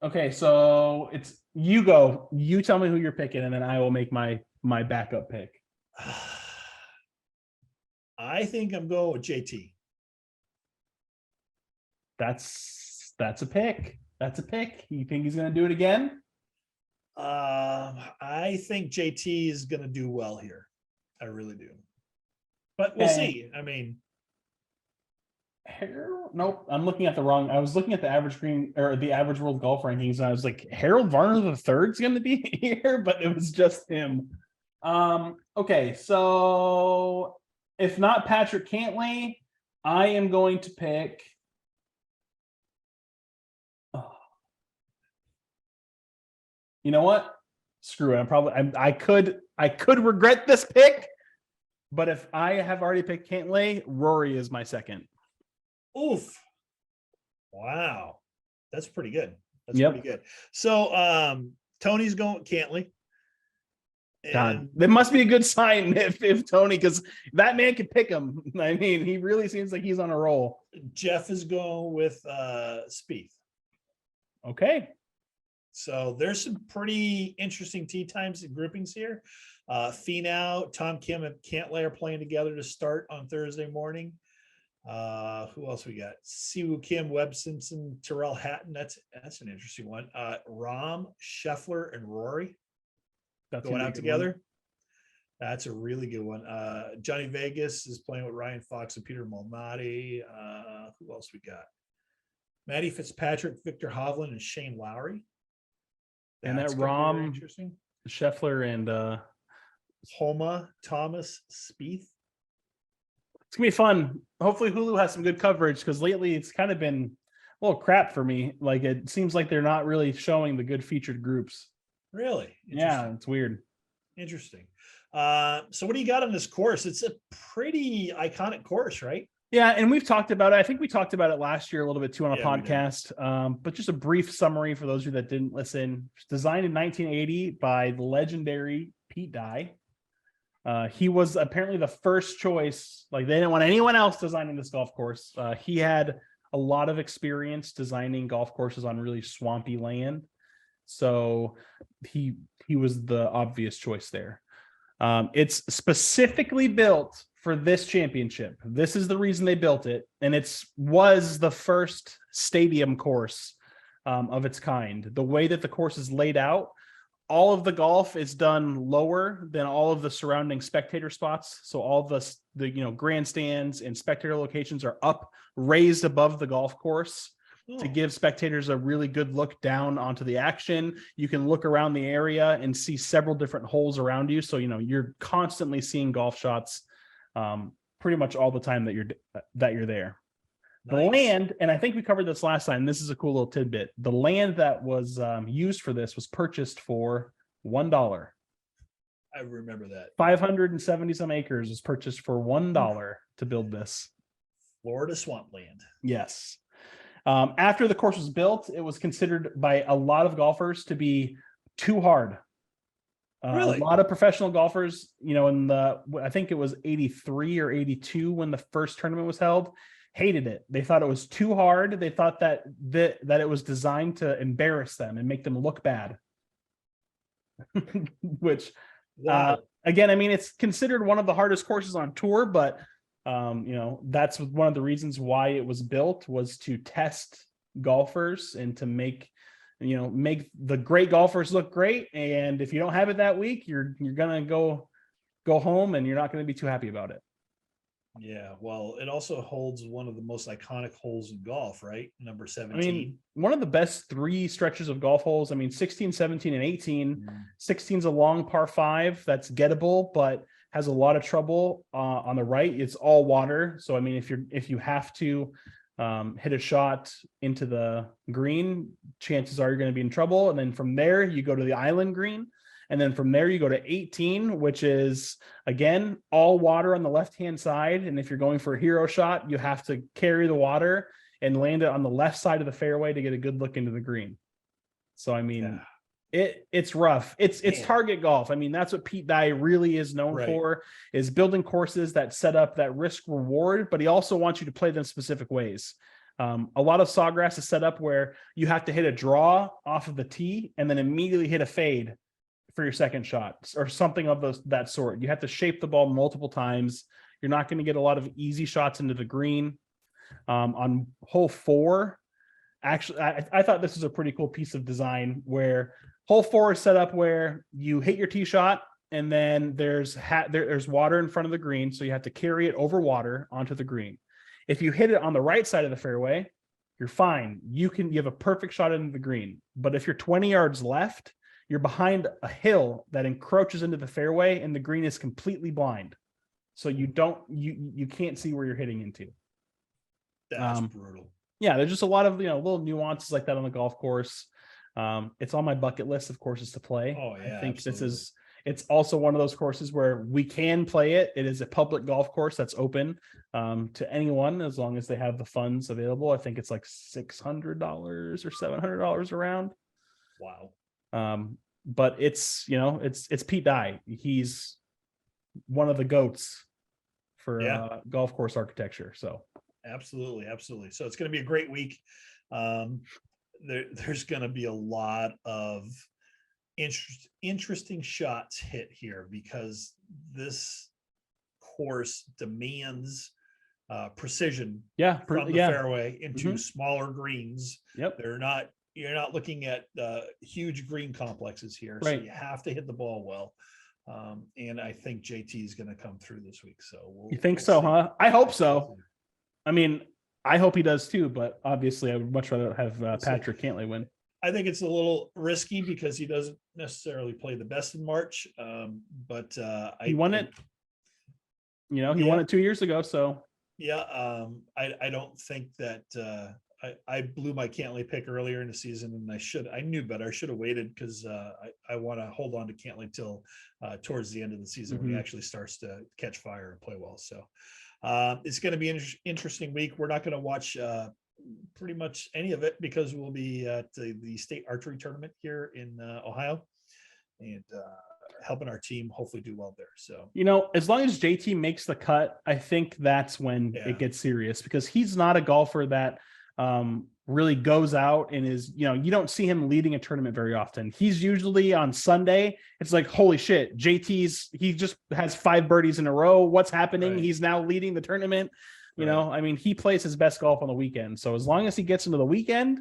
okay, so it's you go. You tell me who you're picking, and then I will make my backup pick. I think I'm going with JT. That's a pick. That's a pick. You think he's going to do it again? I think JT is going to do well here. I really do. But we'll Okay. see. I mean, Harold? Nope. I'm looking at the wrong. I was looking at the average green or the average world golf rankings, and I was like, Harold Varner the third's going to be here, but it was just him. Okay, so if not Patrick Cantlay, I am going to pick. Oh. You know what? Screw it. I could regret this pick, but if I have already picked Cantlay, Rory is my second. oof. Wow. That's pretty good. That's Yep. pretty good. So Tony's going Cantlay. God, that must be a good sign if Tony, because that man can pick him. I mean, he really seems like he's on a roll. Jeff is going with Spieth. Okay. So there's some pretty interesting tee times and groupings here. Finau, Tom Kim, and Cantlay are playing together to start on Thursday morning. Who else we got? Siwoo Kim, Webb Simpson, Terrell Hatton. That's an interesting one. Rahm, Scheffler, and Rory going out together. That's a really good one. Johnny Vegas is playing with Ryan Fox and Peter Malnati. Who else we got? Matty Fitzpatrick, Victor Hovland, and Shane Lowry. And that Rahm, interesting. Scheffler, and Homa, Thomas, Spieth. It's gonna be fun. Hopefully Hulu has some good coverage, because lately it's kind of been a little crap for me. Like, it seems like they're not really showing the good featured groups. Really? Yeah, it's weird. Interesting. So what do you got on this course? It's a pretty iconic course, right? Yeah, and we've talked about it. I think we talked about it last year a little bit too on a Yeah, podcast. But just a brief summary for those of you that didn't listen. It's designed in 1980 by the legendary Pete Dye. He was apparently the first choice. Like, they didn't want anyone else designing this golf course. He had a lot of experience designing golf courses on really swampy land. So he was the obvious choice there. It's specifically built for this championship. This is the reason they built it, and was the first stadium course of its kind. The way that the course is laid out, all of the golf is done lower than all of the surrounding spectator spots. So all the grandstands and spectator locations are up, raised above the golf course to give spectators a really good look down onto the action. You can look around the area and see several different holes around you. So, you're constantly seeing golf shots pretty much all the time that you're there. Nice. The land, and I think we covered this last time, this is a cool little tidbit. The land that was used for this was purchased for $1. I remember that. 570 some acres was purchased for $1 to build this. Florida swampland. Yes. After the course was built, it was considered by a lot of golfers to be too hard. Really? A lot of professional golfers, I think it was 83 or 82 when the first tournament was held, hated it. They thought it was too hard. They thought that it was designed to embarrass them and make them look bad. Which, wow. Again, I mean, it's considered one of the hardest courses on tour, but that's one of the reasons why it was built, was to test golfers and to make the great golfers look great. And if you don't have it that week, you're gonna go home and you're not going to be too happy about it. Yeah, well, it also holds one of the most iconic holes in golf, right? Number 17. I mean, one of the best three stretches of golf holes. I mean, 16, 17, and 18. 16 is a long par 5 that's gettable, but has a lot of trouble on the right. It's all water. So, I mean, if you have to hit a shot into the green, chances are you're going to be in trouble. And then from there, you go to the island green. And then from there, you go to 18, which is, again, all water on the left-hand side. And if you're going for a hero shot, you have to carry the water and land it on the left side of the fairway to get a good look into the green. So, I mean, it's rough. It's target golf. I mean, that's what Pete Dye really is known for, is building courses that set up that risk reward, but he also wants you to play them specific ways. A lot of Sawgrass is set up where you have to hit a draw off of the tee and then immediately hit a fade for your second shot or something of that sort. You have to shape the ball multiple times, You're not going to get a lot of easy shots into the green. On hole 4, actually, I thought this was a pretty cool piece of design where hole 4 is set up where you hit your tee shot and then there's water in front of the green. So you have to carry it over water onto the green. If you hit it on the right side of the fairway, you're fine. You have a perfect shot into the green. But if you're 20 yards left, you're behind a hill that encroaches into the fairway and the green is completely blind. So you can't see where you're hitting into. That's brutal. Yeah, there's just a lot of little nuances like that on the golf course. It's on my bucket list, of course, is to play. Oh yeah, I think absolutely. it's also one of those courses where we can play it. It is a public golf course that's open to anyone as long as they have the funds available. I think it's like $600 or $700 around. Wow. But it's Pete Dye. He's one of the goats for golf course architecture. So absolutely. So it's going to be a great week. There's going to be a lot of interesting shots hit here because this course demands precision from the fairway into smaller greens. Yep. You're not looking at huge green complexes here. Right. So you have to hit the ball well. And I think JT is going to come through this week. So you think so, huh? I hope so. I mean, I hope he does too, but obviously I would much rather have Patrick Cantlay win. I think it's a little risky because he doesn't necessarily play the best in March. But he won it. He won it 2 years ago. So yeah, I don't think that I blew my Cantlay pick earlier in the season, and I knew better. I should have waited because I want to hold on to Cantlay till towards the end of the season when he actually starts to catch fire and play well. So it's going to be an interesting week. We're not going to watch pretty much any of it because we'll be at the state archery tournament here in Ohio and helping our team hopefully do well there. So, as long as JT makes the cut, I think that's when it gets serious because he's not a golfer that really goes out and is, you don't see him leading a tournament very often. He's usually on Sunday. It's like, holy shit, he just has 5 birdies in a row. What's happening? Right. He's now leading the tournament. I mean, he plays his best golf on the weekend. So as long as he gets into the weekend,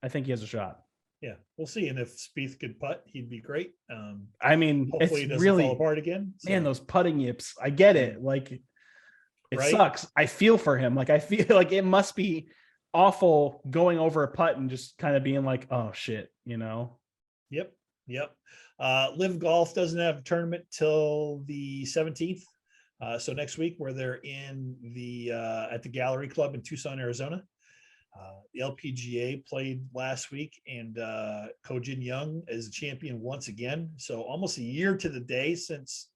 I think he has a shot. Yeah, we'll see. And if Spieth could putt, he'd be great. I mean, hopefully it's it doesn't really fall apart again. So. Man, those putting yips. I get it. Like it sucks. I feel for him. Like I feel like it must be awful going over a putt and just kind of being like, oh shit, Yep. Live Golf doesn't have a tournament till the 17th. So next week where they're in at the Gallery Club in Tucson, Arizona. The LPGA played last week and Ko Jin Young is a champion once again. So almost a year to the day since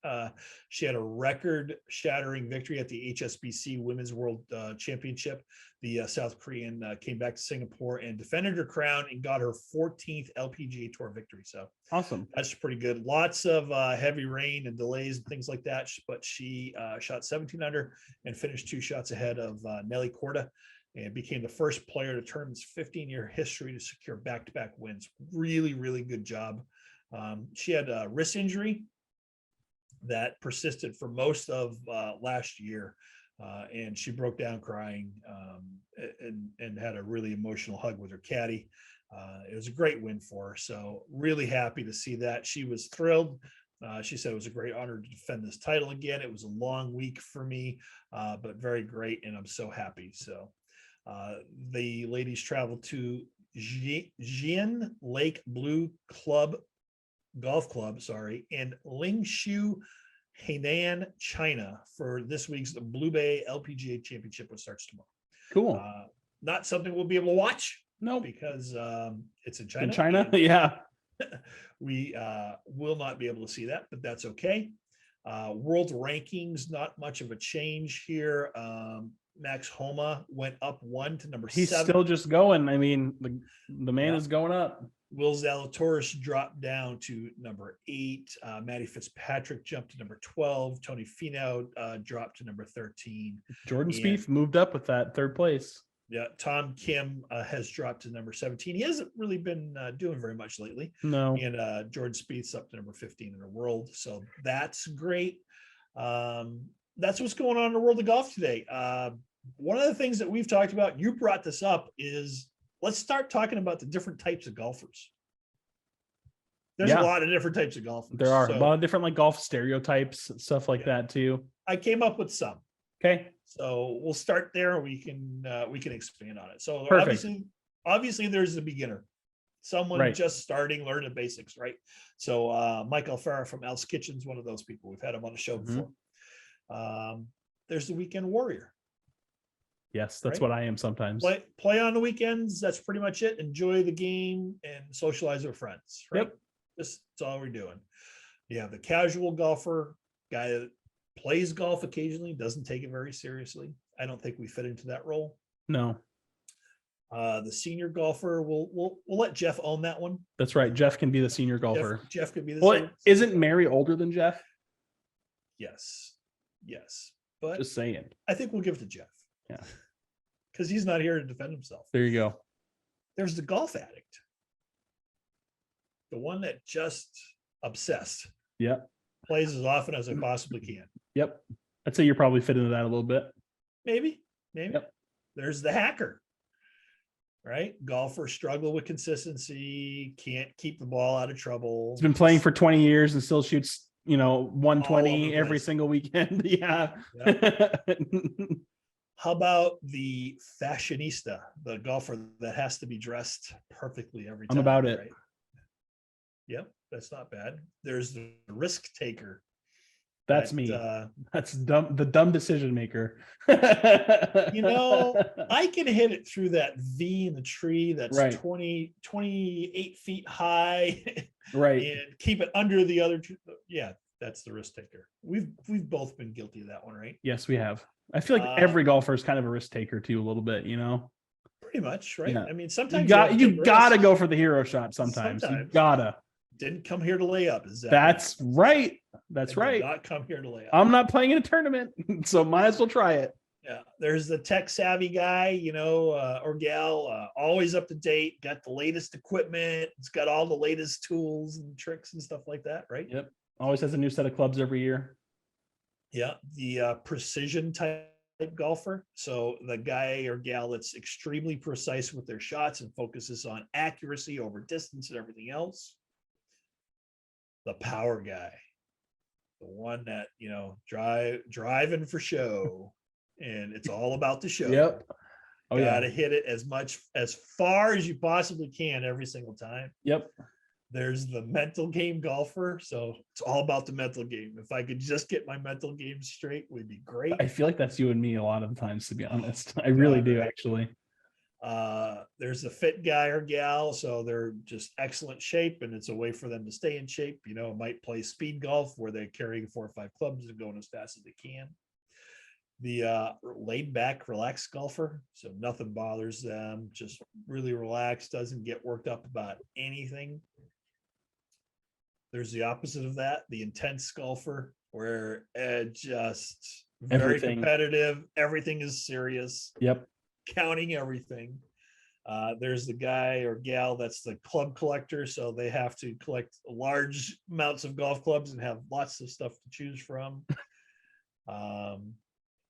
she had a record shattering victory at the HSBC Women's World Championship. The South Korean came back to Singapore and defended her crown and got her 14th LPGA Tour victory. So awesome. That's pretty good. Lots of heavy rain and delays and things like that. But she shot 17 under and finished 2 shots ahead of Nelly Korda. And became the first player to turn its 15-year history to secure back-to-back wins. Really, really good job. She had a wrist injury that persisted for most of last year, and she broke down crying and had a really emotional hug with her caddy. It was a great win for her, so really happy to see that. She was thrilled. She said it was a great honor to defend this title again. It was a long week for me, but very great, and I'm so happy. So. The ladies traveled to Jian Lake Blue Golf Club, in Lingshu, Hainan, China for this week's Blue Bay LPGA Championship, which starts tomorrow. Cool. Not something we'll be able to watch. No, because it's in China. In China, yeah. We will not be able to see that, but that's okay. World rankings, not much of a change here. Max Homa went up 1 to number 7. He's still just going. I mean, the man is going up. Will Zalatoris dropped down to number 8. Matty Fitzpatrick jumped to number 12. Tony Finau dropped to number 13. Jordan Spieth moved up with that 3rd place. Yeah, Tom Kim has dropped to number 17. He hasn't really been doing very much lately. No. And Jordan Spieth's up to number 15 in the world. So that's great. that's what's going on in the world of golf today. One of the things that we've talked about, you brought this up, is let's start talking about the different types of golfers. There's a lot of different types of golfers. There are a lot of different like golf stereotypes, stuff like that too. I came up with some. Okay. So we'll start there and we can expand on it. So Perfect. obviously there's a beginner, someone just starting learning the basics, right? So Michael Farah from Al's Kitchen's one of those people. We've had him on the show before. There's the weekend warrior. Yes, that's what I am sometimes. Play on the weekends. That's pretty much it. Enjoy the game and socialize with friends. Right? Yep. That's all we're doing. You have the casual golfer, guy that plays golf occasionally, doesn't take it very seriously. I don't think we fit into that role. No. The senior golfer, we'll let Jeff own that one. That's right. Jeff can be the senior golfer. Jeff could be the senior. Isn't Mary older than Jeff? Yes. But just saying. I think we'll give it to Jeff. Yeah. Because he's not here to defend himself. There you go. There's the golf addict. The one that just obsessed. Yep. Plays as often as I possibly can. Yep. I'd say you're probably fit into that a little bit. Maybe. Yep. There's the hacker. Right? Golfers struggle with consistency, can't keep the ball out of trouble. He's been playing for 20 years and still shoots, 120 every single weekend. Yeah. How about the fashionista, the golfer that has to be dressed perfectly every time? I'm about it. Right? Yep, that's not bad. There's the risk taker. That's me. That's dumb. The dumb decision maker. I can hit it through that V in the tree that's 28 feet high. Right. And keep it under the other two. Yeah, that's the risk taker. We've both been guilty of that one, right? Yes, we have. I feel like every golfer is kind of a risk taker too, a little bit, Pretty much, right? Yeah. I mean, sometimes you gotta go for the hero shot. Sometimes you gotta. Didn't come here to lay up. That's right. That's right. Not come here to lay up. I'm not playing in a tournament, so might as well try it. Yeah. There's the tech savvy guy, or gal, always up to date, got the latest equipment. It's got all the latest tools and tricks and stuff like that, right? Yep. Always has a new set of clubs every year. Yeah. The precision type golfer. So the guy or gal that's extremely precise with their shots and focuses on accuracy over distance and everything else. The power guy, the one that, driving for show, and it's all about the show. Yep. Oh, gotta hit it as far as you possibly can every single time. Yep. There's the mental game golfer. So it's all about the mental game. If I could just get my mental game straight, would be great. I feel like that's you and me a lot of times, to be honest. I really do, actually. There's a fit guy or gal, so they're just excellent shape, and it's a way for them to stay in shape. Might play speed golf where they're carrying 4 or 5 clubs and going as fast as they can. The laid back, relaxed golfer, so nothing bothers them, just really relaxed, doesn't get worked up about anything. There's the opposite of that, the intense golfer, where just very competitive, everything is serious. Yep. Counting everything. There's the guy or gal that's the club collector, so they have to collect large amounts of golf clubs and have lots of stuff to choose from.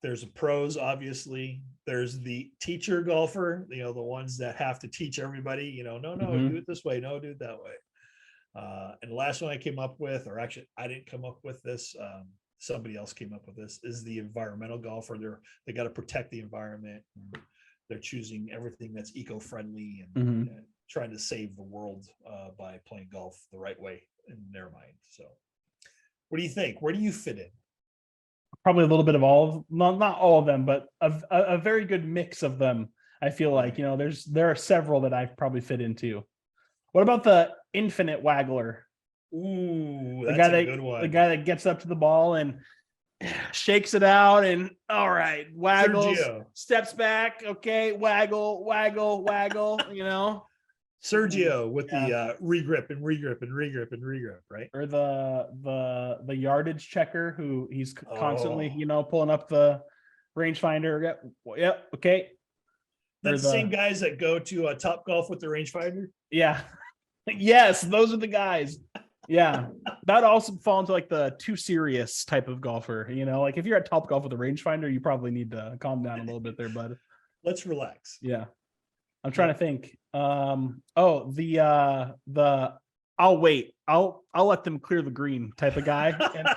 There's a pros, obviously. There's the teacher golfer, the ones that have to teach everybody, no, do it this way, no, do it that way. And the last one I came up with, or actually I didn't come up with this, somebody else came up with this, is the environmental golfer. They got to protect the environment. They're choosing everything that's eco-friendly and trying to save the world by playing golf the right way in their mind. So what do you think? Where do you fit in? Probably a little bit of all, not all of them, but a very good mix of them. I feel like, there are several that I've probably fit into. What about the infinite waggler? Ooh, that's a good one. The guy that gets up to the ball and shakes it out and all right, waggles, steps back, okay, waggle, Sergio with the regrip and regrip and regrip and regrip, right? Or the yardage checker who he's constantly, pulling up the rangefinder. Yep, okay. That's the same guys that go to Top Golf with the rangefinder. Yeah. Yes, those are the guys. Yeah, that also fall into like the too serious type of golfer. Like if you're at Top Golf with a rangefinder, you probably need to calm down a little bit there, bud. Let's relax. Yeah, I'm trying to think. Oh, the I'll wait. I'll let them clear the green type of guy, and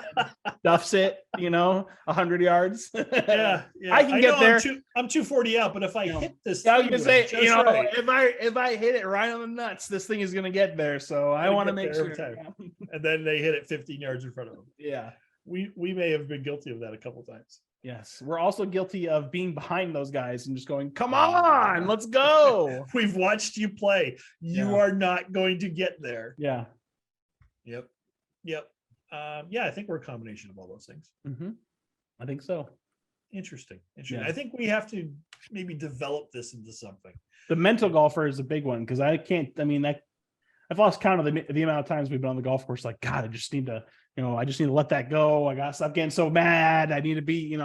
duffs it. 100 yards. Yeah, I can get there. I'm 240 out, but if I You know, hit this, I was gonna say, just right, if I hit it right on the nuts, this thing is gonna get there. So I want to make sure. And then they hit it 15 yards in front of them. Yeah, we may have been guilty of that a couple times. yes, we're also guilty of being behind those guys and just going, "Come on, let's go." We've watched you play. You are not going to get there. Yeah. Yep. Yeah, I think we're a combination of all those things. I think so. Interesting. Yeah. I think we have to maybe develop this into something. The mental golfer is a big one because I've lost count of the amount of times we've been on the golf course. Like, God, I just need to let that go. I gotta stop getting so mad. I need to be,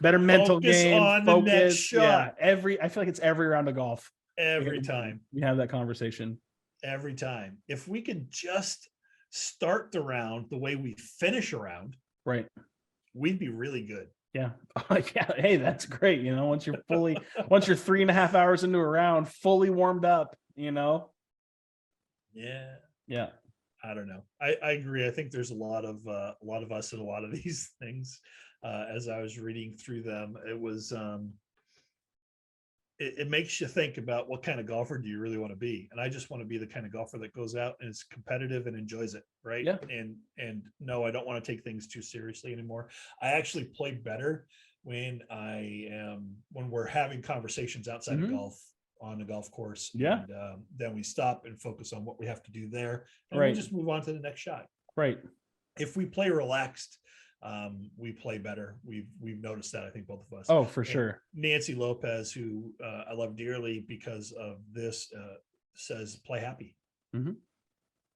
better mental game. On the next shot. Yeah. I feel like it's every round of golf. Every time we have that conversation. Every time. If we could just start the round the way we finish a round, right, we'd be really good. Yeah. Yeah. Hey, that's great. Once you're 3.5 hours into a round, fully warmed up, Yeah. Yeah. I don't know. I agree. I think there's a lot of us in a lot of these things. As I was reading through them, it was it makes you think about what kind of golfer do you really want to be. And I just want to be the kind of golfer that goes out and is competitive and enjoys it. Right. Yeah. And no, I don't want to take things too seriously anymore. I actually play better when we're having conversations outside of golf on the golf course. Yeah. And then we stop and focus on what we have to do there. And right. we just move on to the next shot. Right. If we play relaxed, we play better. We've noticed that, I think, both of us. Oh, for sure. Nancy Lopez, who I love dearly because of this, says play happy.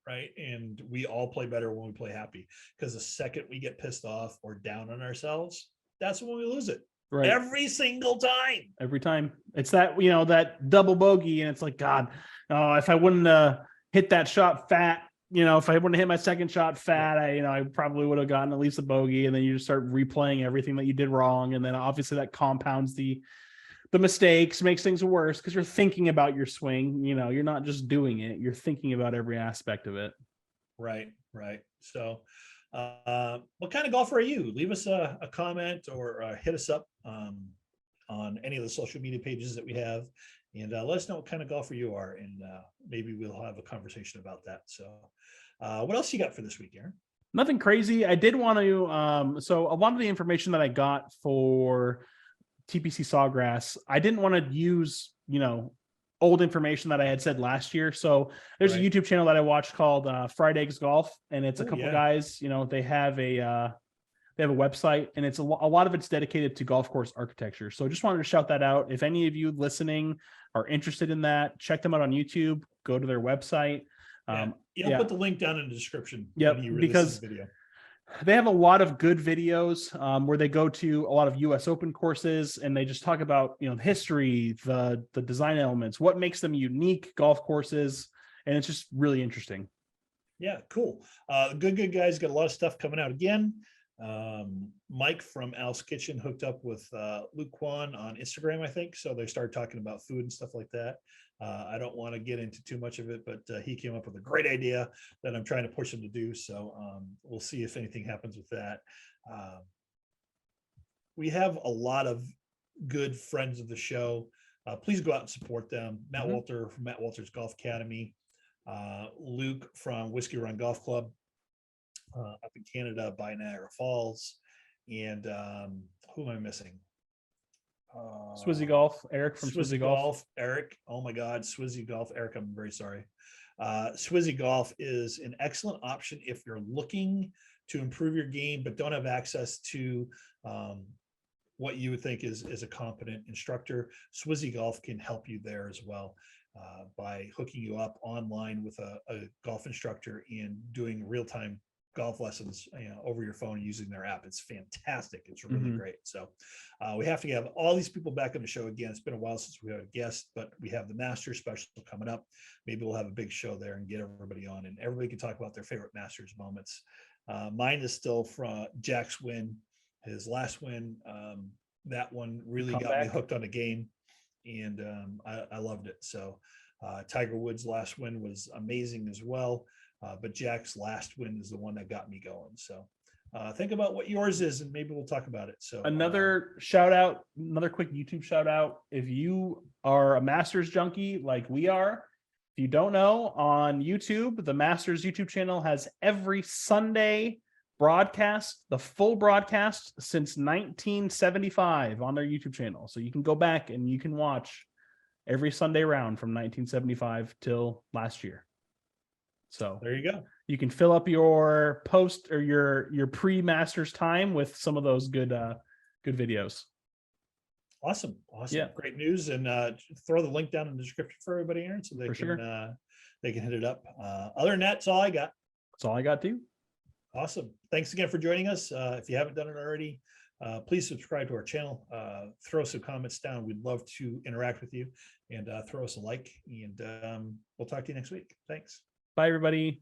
Right. And we all play better when we play happy, because the second we get pissed off or down on ourselves, that's when we lose it. Right. Every single time. Every time. It's that, that double bogey. And it's like, God, if I wouldn't hit that shot fat, if I wouldn't hit my second shot fat, I probably would have gotten at least a bogey. And then you just start replaying everything that you did wrong. And then obviously that compounds the mistakes, makes things worse because you're thinking about your swing. You're not just doing it, you're thinking about every aspect of it. Right. So what kind of golfer are you? Leave us a comment or hit us up on any of the social media pages that we have, and let us know what kind of golfer you are, and maybe we'll have a conversation about that. So what else you got for this week, Aaron? Nothing crazy. I did want to so a lot of the information that I got for TPC Sawgrass, I didn't want to use old information that I had said last year. So there's a YouTube channel that I watched called Fried Eggs Golf, and it's a couple guys. They have a website, and it's a lot of it's dedicated to golf course architecture. So I just wanted to shout that out. If any of you listening are interested in that, check them out on YouTube. Go to their website. I'll put the link down in the description. Yep, because video. They have a lot of good videos where they go to a lot of US Open courses, and they just talk about the history, the design elements, what makes them unique golf courses, and it's just really interesting. Yeah, cool. Good guys, got a lot of stuff coming out again. Mike from Al's Kitchen hooked up with Luke Kwan on Instagram, I think, so they started talking about food and stuff like that. I don't want to get into too much of it, but he came up with a great idea that I'm trying to push him to do. So we'll see if anything happens with that. We have a lot of good friends of the show. Please go out and support them. Matt Walter from Matt Walter's Golf Academy, Luke from Whiskey Run Golf Club up in Canada by Niagara Falls, and who am I missing? Swizzy Golf, Eric from Swizzy Golf. Eric, oh my God, Swizzy Golf, Eric, I'm very sorry. Swizzy Golf is an excellent option if you're looking to improve your game but don't have access to what you would think is a competent instructor. Swizzy Golf can help you there as well by hooking you up online with a golf instructor and doing real-time golf lessons, over your phone using their app. It's fantastic. It's really Mhm. great. So we have to have all these people back on the show again. It's been a while since we had a guest, but we have the Masters special coming up. Maybe we'll have a big show there and get everybody on, and everybody can talk about their favorite Masters moments. Mine is still from Jack's win, his last win. That one really got me Comeback. hooked on the game, and I loved it. So Tiger Woods' last win was amazing as well. But Jack's last win is the one that got me going. So think about what yours is, and maybe we'll talk about it. So Another shout out, another quick YouTube shout out. If you are a Masters junkie like we are, if you don't know, on YouTube, the Masters YouTube channel has every Sunday broadcast, the full broadcast since 1975 on their YouTube channel. So you can go back and you can watch every Sunday round from 1975 till last year. So there you go. you can fill up your post or your pre-Masters time with some of those good videos. Awesome. Yeah. Great news. And throw the link down in the description for everybody, Aaron, so they For can sure. they can hit it up. Other than that, that's all I got. That's all I got too. Awesome. Thanks again for joining us. If you haven't done it already, please subscribe to our channel. Throw some comments down. We'd love to interact with you, and throw us a like, and we'll talk to you next week. Thanks. Bye, everybody.